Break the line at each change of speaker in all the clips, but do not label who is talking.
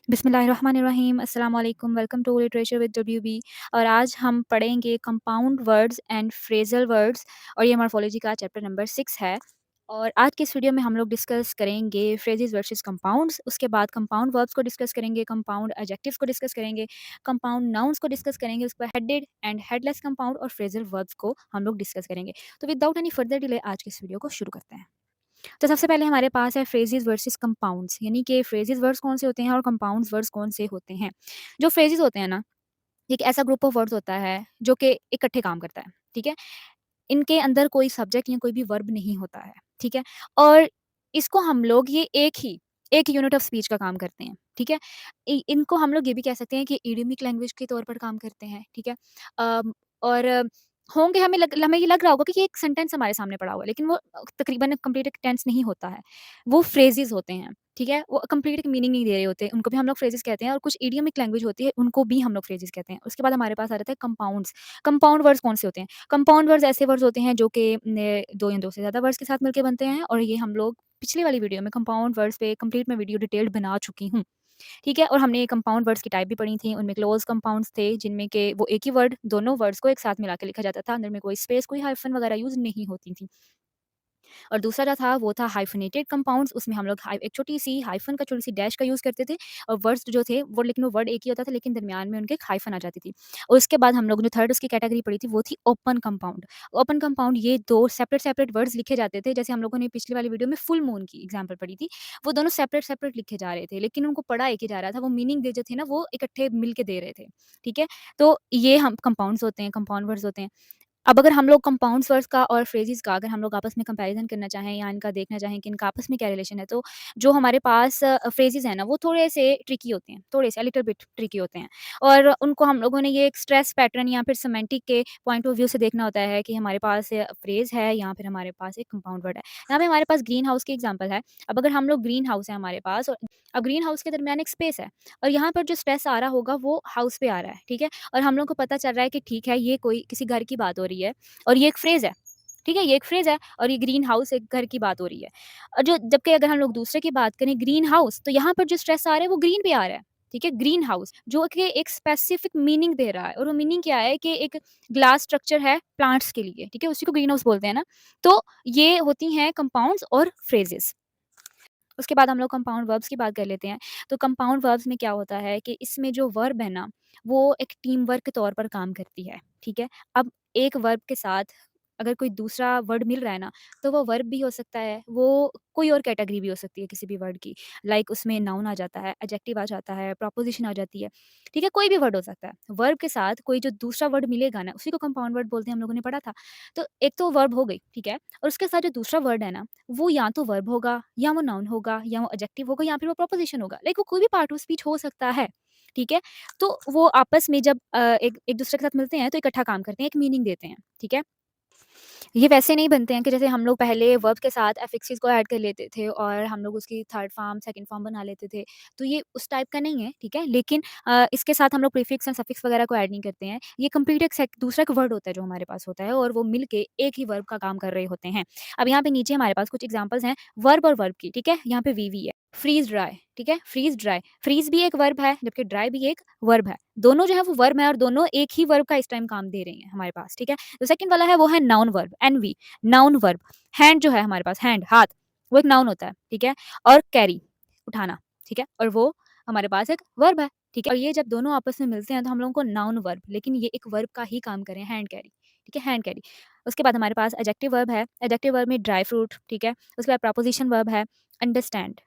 बिस्मिल्लाहिर्रहमानिर्रहीम अस्सलाम वालेकुम welcome to literature with WB. और आज हम पढ़ेंगे compound words and phrasal words और ये मॉर्फोलॉजी का चैप्टर नंबर 6 है। और आज के इस वीडियो में हम लोग डिस्कस करेंगे फ्रेजेस वर्सेस कंपाउंड्स, उसके बाद कंपाउंड वर्ब्स को डिस्कस करेंगे, कंपाउंड एडजेक्टिव्स को डिस्कस करेंगे, कंपाउंड नाउन्स को डिस्कस करेंगे, उसके बाद हेडेड एंड हेडलेस कंपाउंड और फ्रेजल वर्ब्स को हम लोग डिस्कस करेंगे। तो विदाउट एनी फर्दर डिले आज के इस वीडियो को शुरू करते हैं। तो सबसे पहले हमारे पास है फ्रेजेस वर्सेस कंपाउंड्स, यानी कि फ्रेजेस वर्ड्स कौन से होते हैं और कंपाउंड्स वर्ड्स कौन से होते हैं। जो फ्रेजेस होते हैं ना, एक ऐसा ग्रुप ऑफ वर्ड्स होता है जो कि इकट्ठे काम करता है, ठीक है। इनके अंदर कोई सब्जेक्ट या कोई भी वर्ब नहीं होता है, ठीक है। और इसको हम लोग ये एक यूनिट ऑफ स्पीच का काम करते हैं, ठीक है। इनको हम लोग ये भी कह सकते हैं कि इडियमिक लैंग्वेज के तौर पर काम करते हैं, ठीक है। और होंगे, हमें ये लग रहा होगा कि ये एक सेंटेंस हमारे सामने पड़ा हुआ है, लेकिन वो तकरीबन कंप्लीट एक टेंस नहीं होता है। वो फ्रेजेस होते हैं, ठीक है। वो कंप्लीट एक मीनिंग नहीं दे रहे होते, उनको भी हम लोग फ्रेजेस कहते हैं। और कुछ इडियमिक लैंग्वेज होती है, उनको भी हम लोग फ्रेजेस कहते हैं। उसके बाद हमारे पास आ जाता है कंपाउंड्स। कंपाउंड वर्ड्स कौन से होते हैं? कंपाउंड वर्ड्स ऐसे वर्ड्स होते हैं जो कि दो या दो से ज़्यादा वर्ड्स के साथ मिलकर बनते हैं। और ये हम लोग पिछली वाली वीडियो में कंपाउंड वर्ड्स पे कंप्लीट मैं वीडियो डिटेल्ड बना चुकी हूँ, ठीक है। और हमने ये कंपाउंड वर्ड्स की टाइप भी पढ़ी थी। उनमें क्लोज कंपाउंड्स थे, जिनमें के वो एक ही वर्ड दोनों वर्ड्स को एक साथ मिला के लिखा जाता था, अंदर में कोई स्पेस कोई हाइफन वगैरह यूज नहीं होती थी। और दूसरा जो था वो था हाइफनेटेड कंपाउंड्स। उसमें हम लोग एक छोटी सी हाइफन का छोटी सी डैश का यूज़ करते थे। और वर्ड्स जो थे वो, लेकिन वो वर्ड एक ही होता था, लेकिन दरमियान में उनके एक हाइफन आ जाती थी। और उसके बाद हम लोग जो थर्ड उसकी कैटेगरी पढ़ी थी वो थी ओपन कंपाउंड। ओपन कंपाउंड ये दो सेपरेट सेपरेट वर्ड्स लिखे जाते थे, जैसे हम लोगों ने पिछली वाली वीडियो में फुल मून की एग्जाम्पल पढ़ी थी। वो दोनों सेपरेट सेपरेट लिखे जा रहे थे, लेकिन उनको पढ़ा एक ही जा रहा था। वो मीनिंग दे जो थे ना, वो इकट्ठे मिल के दे रहे थे, ठीक है। तो ये हम कंपाउंड्स होते हैं, कंपाउंड वर्ड्स होते हैं। अब अगर हम लोग कंपाउंड्स वर्ड्स का और फ्रेजेस का अगर हम लोग आपस में कंपैरिजन करना चाहें या इनका देखना चाहें कि इनका आपस में क्या रिलेशन है, तो जो हमारे पास फ्रेजेस हैं ना, वो थोड़े से ट्रिकी होते हैं, थोड़े से लिटिल बिट ट्रिकी होते हैं। और उनको हम लोगों ने ये एक स्ट्रेस पैटर्न या फिर सेमेंटिक के पॉइंट ऑफ व्यू से देखना होता है कि हमारे पास फ्रेज है या फिर हमारे पास एक कंपाउंड वर्ड है। यहाँ पे हमारे पास ग्रीन हाउस की एग्जाम्पल है। अब अगर हम लोग ग्रीन हाउस है हमारे पास, और अब ग्रीन हाउस के दरमियान एक स्पेस है, और यहाँ पर जो स्ट्रेस आ रहा होगा वो हाउस पे आ रहा है, ठीक है। और हम लोग को पता चल रहा है कि ठीक है, ये कोई किसी घर की बात हो रही है और ये एक फ्रेज़ है, ठीक है? ये एक फ्रेज़ है और ये ग्रीन हाउस एक घर की बात हो रही है। और जो जबकि अगर हम लोग दूसरे की बात करें ग्रीन हाउस, तो यहाँ पर जो स्ट्रेस आ रहा है वो ग्रीन पे आ रहा है, ठीक है? ग्रीन हाउस जो कि एक स्पेसिफिक मीनिंग दे रहा है, और वो मीनिंग क्या है कि एक ग्लास स्ट्रक्चर है प्लांट्स के लिए, ठीक है? उसी को ग्रीन हाउस बोलते हैं ना। तो ये होती हैं कंपाउंड्स और फ्रेजेस। उसके बाद हम लोग कंपाउंड वर्ब्स की बात कर लेते हैं। तो कंपाउंड वर्ब्स में क्या होता है कि इसमें जो वर्ब है ना, वो एक टीम वर्क के तौर पर काम करती है, ठीक है? अब एक वर्ब के साथ अगर कोई दूसरा वर्ड मिल रहा है ना, तो वो वर्ब भी हो सकता है, वो कोई और कैटेगरी भी हो सकती है किसी भी वर्ड की। लाइक उसमें नाउन आ जाता है, एडजेक्टिव आ जाता है, प्रोपोज़िशन आ जाती है, ठीक है? कोई भी वर्ड हो सकता है। वर्ब के साथ कोई जो दूसरा वर्ड मिलेगा ना, उसी को कंपाउंड वर्ड बोलते हैं, हम लोगों ने पढ़ा था। तो एक तो वर्ब हो गई, ठीक है? और उसके साथ जो दूसरा वर्ड है ना, वो या तो वर्ब होगा, या वो नाउन होगा, या वो एडजेक्टिव होगा, या फिर वो प्रोपोज़िशन होगा। लाइक वो कोई भी पार्ट ऑफ स्पीच हो सकता है, ठीक है? तो वो आपस में जब एक एक दूसरे के साथ मिलते हैं तो इकट्ठा काम करते हैं, एक मीनिंग देते हैं, ठीक है? ये वैसे नहीं बनते हैं कि जैसे हम लोग पहले वर्ब के साथ एफिक्सेस को ऐड कर लेते थे और हम लोग उसकी थर्ड फॉर्म, सेकंड फॉर्म बना लेते थे। तो ये उस टाइप का नहीं है, ठीक है? लेकिन इसके साथ हम लोग प्रीफिक्स एंड सफिक्स वगैरह को ऐड नहीं करते हैं। ये कंप्लीट एक दूसरा एक वर्ड होता है जो हमारे पास होता है, और वो मिलके एक ही वर्ब का काम कर रहे होते हैं। अब यहाँ पे नीचे हमारे पास कुछ एग्जांपल्स हैं वर्ब और वर्ब की, ठीक है? यहाँ पे वीवी है। फ्रीज़ ड्राई, ठीक है? Fridge dry. फ्रीज़ भी एक वर्ब है, जबकि ड्राई भी एक वर्ब है। दोनों जो है वो वर्ब है, और दोनों एक ही वर्ब का इस टाइम काम दे रही हैं हमारे पास, ठीक है? जो सेकंड वाला है वो है noun verb, NV. Noun verb, hand जो है हमारे पास, हैंड हाथ, वो एक नाउन होता है, ठीक है। और कैरी, उठाना, ठीक है। और वो हमारे पास एक वर्ब है, ठीक है। और ये जब दोनों आपस में मिलते हैं तो हम लोगों को नाउन वर्ब, लेकिन ये एक वर्ब का ही काम करें, हैंड कैरी, ठीक है, हैंड कैरी। उसके बाद हमारे पास एडजेक्टिव वर्ब है। एडजेक्टिव वर्ब में ड्राई फ्रूट, ठीक है। उसके बाद प्रपोजिशन वर्ब है अंडरस्टैंड,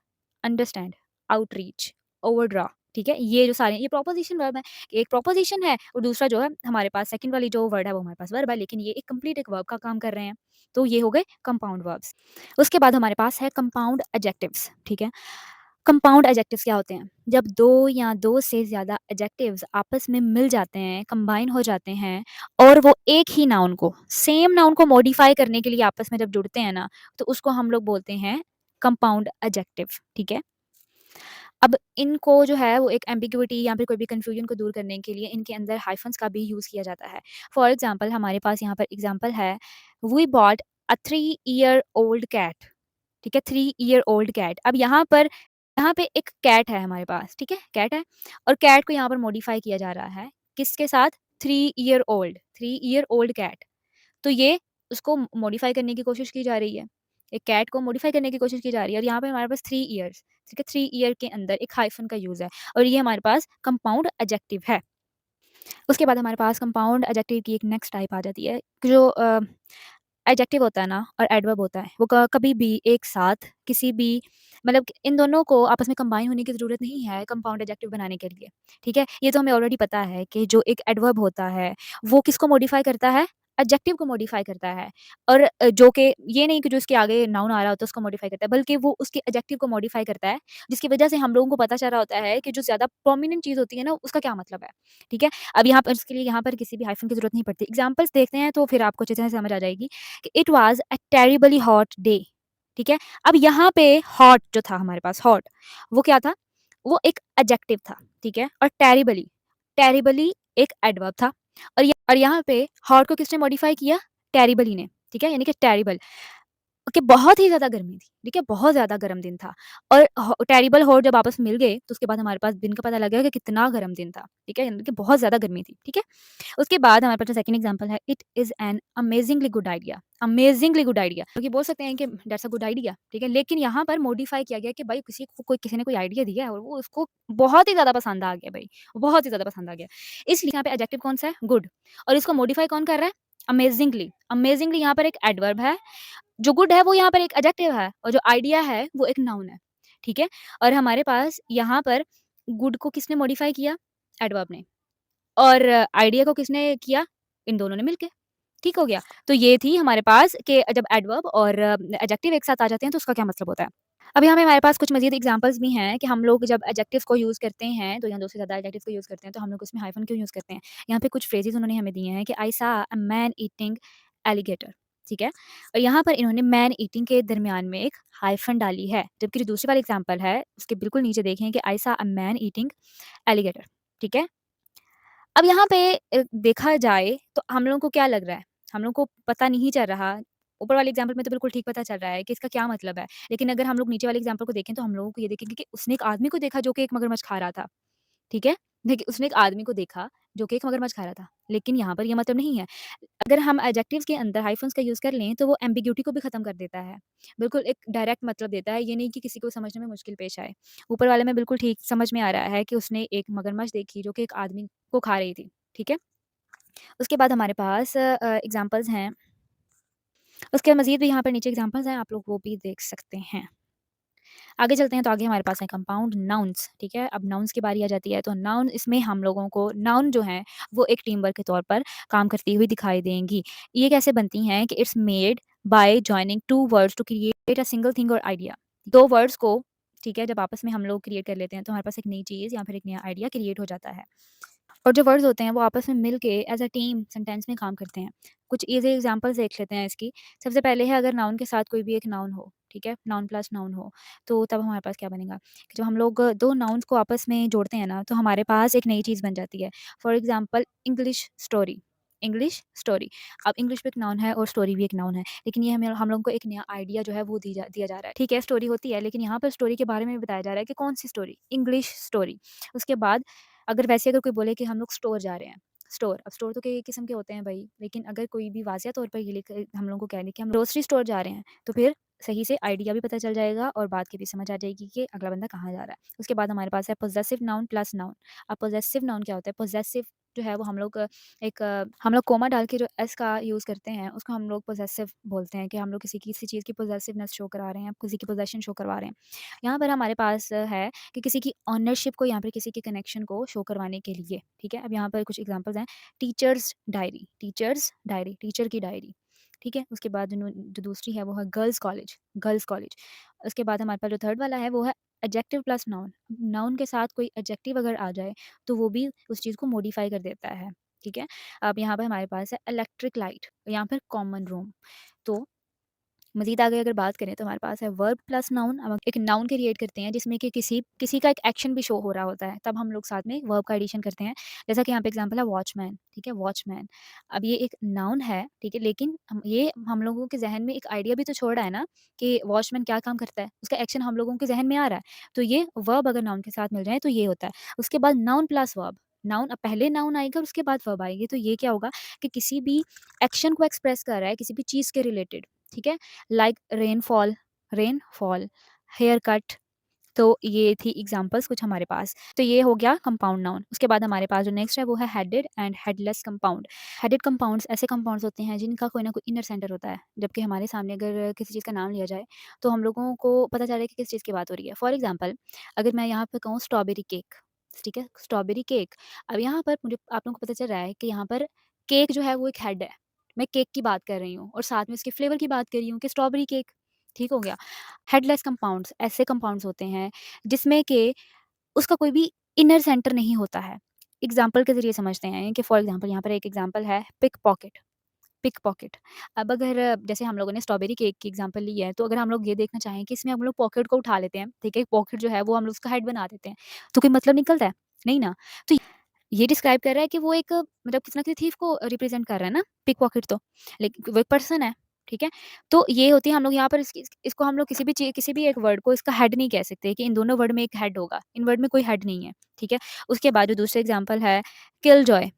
अंडरस्टैंड, आउटरीच, ओवरड्रा, ठीक है। ये जो सारे ये प्रोपोजिशन वर्ब है। एक प्रोपोजिशन है और दूसरा जो है हमारे पास सेकंड वाली जो वर्ड है वो हमारे पास वर्ब है, लेकिन ये एक कंप्लीट एक वर्ब का काम कर रहे हैं। तो ये हो गए कंपाउंड वर्ब्स। उसके बाद हमारे पास है कंपाउंड एडजेक्टिव्स, ठीक है। कंपाउंड एडजेक्टिव्स क्या होते हैं? जब दो या दो से ज़्यादा एडजेक्टिव्स आपस में मिल जाते हैं, कंबाइन हो जाते हैं, और वो एक ही नाउन को, सेम नाउन को मॉडिफाई करने के लिए आपस में जब जुड़ते हैं ना, तो उसको हम लोग बोलते हैं कंपाउंड एडजेक्टिव, ठीक है। अब इनको जो है वो एक एम्बिग्युइटी या फिर कोई भी कन्फ्यूजन को दूर करने के लिए इनके अंदर हाइफन्स का भी यूज़ किया जाता है। फॉर एग्ज़ाम्पल हमारे पास यहाँ पर एग्ज़ाम्पल है, we bought a 3 year old cat, ठीक है, 3 ईयर ओल्ड कैट। अब यहाँ पर यहाँ पे एक कैट है हमारे पास, ठीक है? कैट है और कैट को यहाँ पर मॉडिफ़ाई किया जा रहा है, किसके साथ? 3 ईयर ओल्ड कैट। तो ये उसको मॉडिफ़ाई करने की कोशिश की जा रही है। एक कैट को मॉडिफ़ाई करने की कोशिश की जा रही है और यहाँ पे हमारे पास 3 इयर्स, ठीक है? 3 ईयर के अंदर एक हाइफ़न का यूज़ है और ये हमारे पास कंपाउंड एडजेक्टिव है। उसके बाद हमारे पास कंपाउंड एडजेक्टिव की एक नेक्स्ट टाइप आ जाती है, जो एडजेक्टिव होता है ना और एडवर्ब होता है, वो कभी भी एक साथ किसी भी मतलब कि इन दोनों को आपस में कंबाइन होने की ज़रूरत नहीं है कंपाउंड एडजेक्टिव बनाने के लिए, ठीक है? ये तो हमें ऑलरेडी पता है कि जो एक एडवर्ब होता है, वो किसको मॉडिफ़ाई करता है? एडजेक्टिव को मॉडिफ़ाई करता है और जो कि ये नहीं कि जो उसके आगे नाउन आ रहा होता है उसको मॉडिफ़ाई करता है, बल्कि वो उसके एडजेक्टिव को मॉडिफ़ाई करता है, जिसकी वज़ह से हम लोगों को पता चल रहा होता है कि जो ज़्यादा प्रोमिनेंट चीज़ होती है ना, उसका क्या मतलब है, ठीक है? अब यहाँ पर इसके लिए यहाँ पर किसी भी हाइफ़न की ज़रूरत नहीं पड़ती। एग्ज़ाम्पल्स देखते हैं तो फिर आपको अच्छे से समझ आ जाएगी कि it was a terribly hot day, ठीक है? अब यहाँ पे हॉट जो था हमारे पास हॉट, वो क्या था? वो एक एडजेक्टिव था, ठीक है? और टेरिबली एक एडवर्ब था और यहाँ पे हॉट को किसने मॉडिफ़ाई किया? टेरिबली ने, ठीक है? यानी कि टेरिबल कि बहुत ही ज़्यादा गर्मी थी, ठीक है? बहुत ज़्यादा गर्म दिन था और टेरिबल हॉट जब आपस में मिल गए, तो उसके बाद हमारे पास दिन का पता लगा कि कितना गर्म दिन था, ठीक है? यानी कि बहुत ज़्यादा गर्मी थी, ठीक है? उसके बाद हमारे पास जो सेकंड एग्ज़ाम्पल है, it is an amazingly good idea क्योंकि बोल सकते हैं कि दैट्स अ गुड आइडिया, ठीक है? लेकिन यहाँ पर मॉडिफ़ाई किया गया कि भाई किसी ने कोई आइडिया दिया है और वो उसको बहुत ही ज़्यादा पसंद आ गया भाई, बहुत ही ज़्यादा पसंद आ गया। इसलिए यहाँ पे एडजेक्टिव कौन-सा है? गुड और इसको मॉडिफ़ाई कौन कर रहा है? अमेज़िंगली यहाँ पर एक एडवर्ब है, जो गुड है वो यहाँ पर एक एडजेक्टिव है और जो आइडिया है वो एक नाउन है, ठीक है? और हमारे पास यहाँ पर गुड को किसने मॉडिफ़ाई किया? एडवर्ब ने। और आइडिया को किसने किया? इन दोनों ने मिलके, ठीक हो गया। तो ये थी हमारे पास कि जब एडवर्ब और एडजेक्टिव एक साथ आ जाते हैं तो उसका क्या मतलब होता है। अब यहाँ पे हमारे पास कुछ मज़ीद एग्ज़ाम्पल्स भी हैं कि हम लोग जब एडजेक्टिव्स को यूज़ करते हैं, तो यहाँ 2 से ज़्यादा एडजेक्टिव्स को यूज़ करते हैं, तो हम लोग उसमें हाइफ़न क्यों यूज़ करते हैं। यहाँ पे कुछ फ्रेज़ेज़ उन्होंने हमें दिए हैं कि I saw a man eating alligator, ठीक है? और यहाँ पर इन्होंने मैन ईटिंग के दरमियान में एक हाइफ़न डाली है, जबकि जो दूसरी वाली एग्ज़ाम्पल है, उसके बिल्कुल नीचे देखें कि I saw a man eating alligator, ठीक है? अब यहाँ पे देखा जाए तो हम लोगों को क्या लग रहा है? हम लोगों को पता नहीं चल रहा। ऊपर वाले एग्ज़ाम्पल में तो बिल्कुल ठीक पता चल रहा है कि इसका क्या मतलब है। लेकिन अगर हम लोग नीचे वाले एग्ज़ाम्पल को देखें तो हम लोगों को ये देखेंगे कि उसने एक आदमी को देखा जो कि एक मगरमच्छ खा रहा था। ठीक है? देखिए उसने एक आदमी को देखा जो कि एक मगरमच्छ खा रहा था। लेकिन यहाँ पर ये मतलब नहीं है। अगर हम एडजेक्टिव्स के अंदर हाइफ़न्स का यूज़ कर लें तो वो एम्बिग्यूइटी को भी ख़त्म कर देता है। बिल्कुल एक डायरेक्ट मतलब देता है, ये नहीं कि किसी को समझने में मुश्किल पेश आए। ऊपर वाले में बिल्कुल ठीक समझ में आ रहा है कि उसने एक मगरमच्छ देखी जो कि एक आदमी को खा रही थी। ठीक है? उसके बाद हमारे पास एग्ज़ाम्पल्स हैं। उसके मज़ीद भी यहाँ पर नीचे एग्ज़ाम्पल्स हैं, आप लोग वो भी देख सकते हैं। आगे चलते हैं तो आगे हमारे पास है कंपाउंड नाउन्स, ठीक है? अब नाउन्स की बारी आ जाती है, तो नाउन इसमें हम लोगों को नाउन जो हैं, वो एक टीम वर्क के तौर पर काम करती हुई दिखाई देंगी। ये कैसे बनती हैं कि it's made by joining 2 words to create a single thing और आइडिया। 2 वर्ड्स को, ठीक है, जब आपस में हम लोग क्रिएट कर लेते हैं, तो हमारे पास एक नई चीज़ या फिर एक नया आइडिया क्रिएट हो जाता है। और जो वर्ड्स होते हैं वो आपस में मिल के एज़ अ टीम सेंटेंस में काम करते हैं। कुछ ईज़ी एग्ज़ाम्पल्स देख लेते हैं इसकी। सबसे पहले है अगर नाउन के साथ कोई भी एक नाउन हो, ठीक है? नाउन प्लस नाउन हो, तो तब हमारे पास क्या बनेगा कि जब हम लोग 2 नाउन्स को आपस में जोड़ते हैं ना, तो हमारे पास एक नई चीज़ बन जाती है। For example English story. अब इंग्लिश भी एक नाउन है और स्टोरी भी एक नाउन है, लेकिन ये हमें हम लोगों को एक नया आइडिया जो है वो दिया जा रहा है। ठीक है, स्टोरी होती है, लेकिन यहाँ पर स्टोरी के बारे में भी बताया जा रहा है कि कौन-सी स्टोरी? English story. उसके बाद अगर कोई बोले कि हम लोग स्टोर जा रहे हैं, अब स्टोर तो कई किस्म के होते हैं भई, लेकिन अगर कोई भी वाज़िया तौर पर ये लिख हम लोगों को कह दे कि हम ग्रोसरी स्टोर जा रहे हैं, तो फिर सही से आइडिया भी पता चल जाएगा और बात की भी समझ आ जाएगी कि अगला बंदा कहाँ जा रहा है। उसके बाद हमारे पास है पॉसेसिव नाउन प्लस नाउन। अब पॉसेसिव नाउन क्या होता है? पॉसेसिव जो है वो हम लोग कोमा डाल के जो एस का यूज़ करते हैं, उसको हम लोग पॉसेसिव बोलते हैं कि हम लोग किसी चीज़ की पॉसेसिवनेस शो करा रहे हैं, किसी की पोजेशन शो करवा रहे हैं। यहाँ पर हमारे पास है कि किसी की ओनरशिप को यहाँ पे किसी के कनेक्शन को शो करवाने के लिए, ठीक है? अब यहाँ पर कुछ एग्ज़ाम्पल्स हैं, टीचर की डायरी, ठीक है? उसके बाद जो दूसरी है वो है गर्ल्स कॉलेज। उसके बाद हमारे पास जो थर्ड वाला है वो है एडजेक्टिव प्लस नाउन। नाउन के साथ कोई एडजेक्टिव अगर आ जाए, तो वो भी उस चीज़ को मॉडिफ़ाई कर देता है, ठीक है? अब यहाँ पे हमारे पास है इलेक्ट्रिक लाइट, यहाँ पर कॉमन रूम। तो मज़ीद आगे अगर बात करें तो हमारे पास है वर्ब प्लस नाउन। अब हम एक नाउन क्रिएट करते हैं जिसमें कि किसी किसी का एक एक्शन भी शो हो रहा होता है, तब हम लोग साथ में एक वर्ब का एडिशन करते हैं। जैसा कि यहाँ पे एग्ज़ाम्पल है वॉचमैन, ठीक है? वॉचमैन। अब ये एक नाउन है, ठीक है? लेकिन हम लोगों के ज़हन में एक आइडिया भी तो छोड़ रहा है ना कि वॉचमैन क्या काम करता है? उसका एक्शन हम लोगों के ज़हन में आ रहा है। तो ये वर्ब अगर नाउन के साथ मिल जाए तो ये होता है। उसके बाद नाउन प्लस वर्ब। नाउन अब पहले नाउन आएगा और उसके बाद वर्ब आएगी। तो ये क्या होगा कि किसी भी एक्शन को एक्सप्रेस कर रहा है, किसी भी चीज़ के रिलेटेड, ठीक है? Like rainfall, rainfall, haircut. तो ये थी एग्जांपल्स कुछ हमारे पास। तो ये हो गया कंपाउंड नाउन। उसके बाद हमारे पास जो नेक्स्ट है वो है headed and headless compound. Headed compounds ऐसे कंपाउंड्स होते हैं जिनका कोई ना कोई इनर सेंटर होता है। जबकि हमारे सामने अगर किसी चीज़ का नाम लिया जाए तो हम लोगों को पता चल रहा है कि किस चीज़ की बात हो रही है। फॉर एग्ज़ाम्पल अगर मैं यहाँ पे कहूँ स्ट्रॉबेरी केक, ठीक है? Strawberry cake. अब यहाँ पर मुझे आप लोगों को पता चल रहा है कि यहाँ पर केक जो है वो एक हेड है। मैं केक की बात कर रही हूँ और साथ में उसके फ्लेवर की बात कर रही हूँ कि स्ट्रॉबेरी केक, ठीक हो गया। हेडलेस कंपाउंड्स ऐसे कंपाउंड्स होते हैं जिसमें कि उसका कोई भी इनर सेंटर नहीं होता है। एग्ज़ाम्पल के ज़रिए समझते हैं कि फॉर एग्ज़ाम्पल यहाँ पर एक एग्ज़ाम्पल है पिक पॉकेट, पिक पॉकेट। अब अगर जैसे हम लोगों ने स्ट्रॉबेरी केक की एग्ज़ाम्पल ली है, तो अगर हम लोग ये देखना चाहें कि इसमें हम लोग पॉकेट को उठा लेते हैं, ठीक है? पॉकेट जो है वो हम लोग उसका हेड बना देते हैं, तो कोई मतलब निकलता है? नहीं ना। तो ये डिस्क्राइब कर रहा है कि वो एक मतलब किसी न किसी थीफ को रिप्रेज़ेंट कर रहा है ना, पिकपॉकेट तो। लेकिन वो एक पर्सन है, ठीक है? तो ये होती है हम लोग यहाँ पर इसको हम लोग किसी भी एक वर्ड को इसका हेड नहीं कह सकते कि इन दोनों वर्ड में एक हेड होगा। इन वर्ड में कोई हेड नहीं है, ठीक है? उसके बाद जो दूसरा एग्ज़ाम्पल है किल जॉय,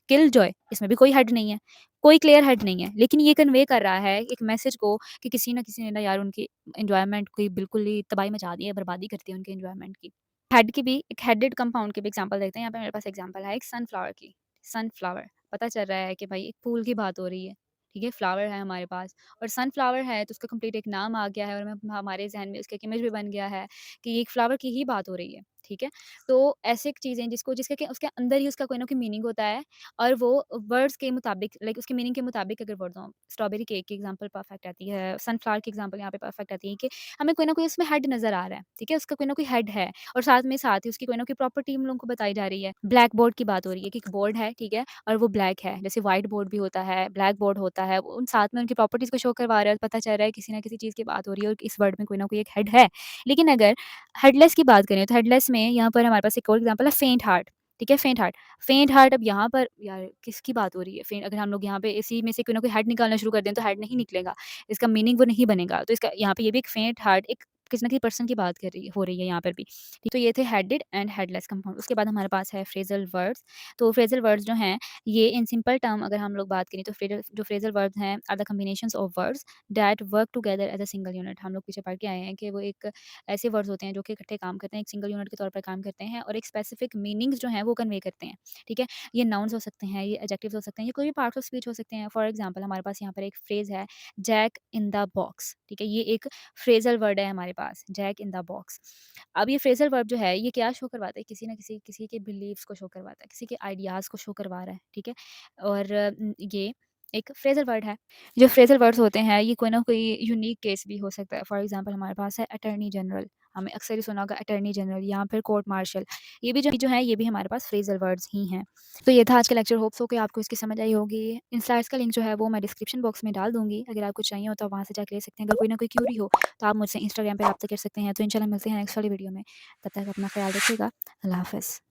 किल जॉय इसमें भी कोई हेड नहीं है, कोई क्लियर हेड नहीं है। लेकिन ये कन्वे कर रहा है एक मैसेज को कि किसी न किसी ने ना यार उनकी एन्जॉयमेंट की बिल्कुल ही तबाही मचा दी है, बर्बादी कर दी है उनके एन्जॉयमेंट की। हेड की भी एक हेडेड कंपाउंड की भी एग्ज़ाम्पल देखते हैं। यहाँ पे मेरे पास एग्ज़ाम्पल है एक सनफ्लावर की। सनफ्लावर, पता चल रहा है कि भाई एक फूल की बात हो रही है, ठीक है? फ्लावर है हमारे पास और सनफ्लावर है तो उसका कंप्लीट एक नाम आ गया है और हमें हमारे ज़हन में उसका एक इमेज भी बन गया है कि ये एक फ्लावर की ही बात हो रही है, ठीक है? तो ऐसे चीज़ें जिसको जिसके कि उसके अंदर ही उसका कोई ना कोई मीनिंग होता है और वो वर्ड्स के मुताबिक लाइक उसके मीनिंग के मुताबिक अगर वर्ड्स हों, स्ट्रॉबेरी केक की एग्ज़ाम्पल परफेक्ट आती है, सनफ्लावर की एग्ज़ाम्पल यहाँ पे परफेक्ट आती है कि हमें कोई ना कोई उसमें हेड नज़र आ रहा है, ठीक है? उसका कोई ना कोई हेड है। और साथ ही उसकी कोई ना कोई प्रॉपर्टी हम लोगों को बताई जा रही है। ब्लैक बोर्ड की बात हो रही है कि एक बोर्ड है, ठीक है? और वो ब्लैक है। जैसे व्हाइट बोर्ड भी होता है, ब्लैक बोर्ड होता है। उन साथ में उनकी प्रॉपर्टीज़ को शो करवा रहा है, पता चल रहा है किसी न किसी चीज़ की बात हो रही है और इस वर्ड में कोई ना कोई एक हेड है। लेकिन अगर हेडलेस की बात करें तो हेडलेस में यहाँ पर हमारे पास एक और एग्ज़ाम्पल है फेंट हार्ट, ठीक है? फेंट हार्ट। फेंट हार्ट अब यहाँ पर यार किसकी बात हो रही है? फेंट अगर हम लोग यहाँ पे इसी में से कोई ना कोई हेड निकालना शुरू कर दें तो हेड नहीं निकलेगा। इसका मीनिंग वो नहीं बनेगा। तो इसका यहाँ पे ये भी एक फेंट हार्ट एक किसी न किसी पर्सन की बात कर रही हो रही है यहाँ पर भी। तो ये थे हेडेड एंड हेडलेस कंपाउंड। उसके बाद हमारे पास है फ्रेज़ल वर्ड्स। तो फ्रेज़ल वर्ड्स जो हैं ये इन सिंपल टर्म अगर हम लोग बात करें तो फ्रेज़ल वर्ड्स हैं are the combinations of words that work together as a single unit. हम लोग पीछे पढ़ के आए हैं कि वो एक ऐसे वर्ड्स होते हैं जो कि इकट्ठे काम करते हैं, एक सिंगल यूनिट के तौर पर काम करते हैं और एक स्पेसिफिक मीनिंग्स जो हैं वो कन्वे करते हैं, ठीक है? ये नाउन्स हो सकते हैं, ये एडजेक्टिव्स हो सकते हैं, ये कोई भी पार्ट्स ऑफ स्पीच हो सकते हैं। फॉर एग्ज़ाम्पल हमारे पास यहाँ पर एक फ्रेज़ है जैक इन द बॉक्स, ठीक है? ये एक फ्रेज़ल वर्ड है हमारे पास, जैक इन द बॉक्स। अब ये फ्रेज़ल वर्ब जो है ये क्या शो करवाता है? किसी न किसी के बिलीव्स को शो करवाता है, किसी के आइडियाज़ को शो करवा रहा है, ठीक है? और ये एक फ्रेज़ल वर्ड है। जो फ्रेज़ल वर्ड्स होते हैं ये कोई ना कोई यूनिक केस भी हो सकता है। फॉर एग्ज़ाम्पल हमारे पास है अटॉर्नी जनरल, हमने अक्सर ही सुना होगा अटॉर्नी जनरल या फिर कोर्ट मार्शल। ये भी जो है ये भी हमारे पास फ्रेज़ल वर्ड्स ही हैं। तो ये था आज का लेक्चर, होप सो कि आपको इसकी समझ आई होगी। इन स्लाइड्स का लिंक जो है वो मैं डिस्क्रिप्शन बॉक्स में डाल दूँगी। अगर आपको चाहिए हो तो आप वहाँ से जाके ले सकते हैं। अगर कोई ना कोई क्यूरी हो तो आप मुझसे इंस्टाग्राम पे रब्ता कर सकते हैं। तो इंशाल्लाह मिलते हैं नेक्स्ट वाली वीडियो में। तब तक अपना ख़्याल रखिएगा। अल्लाह हाफ़िज़।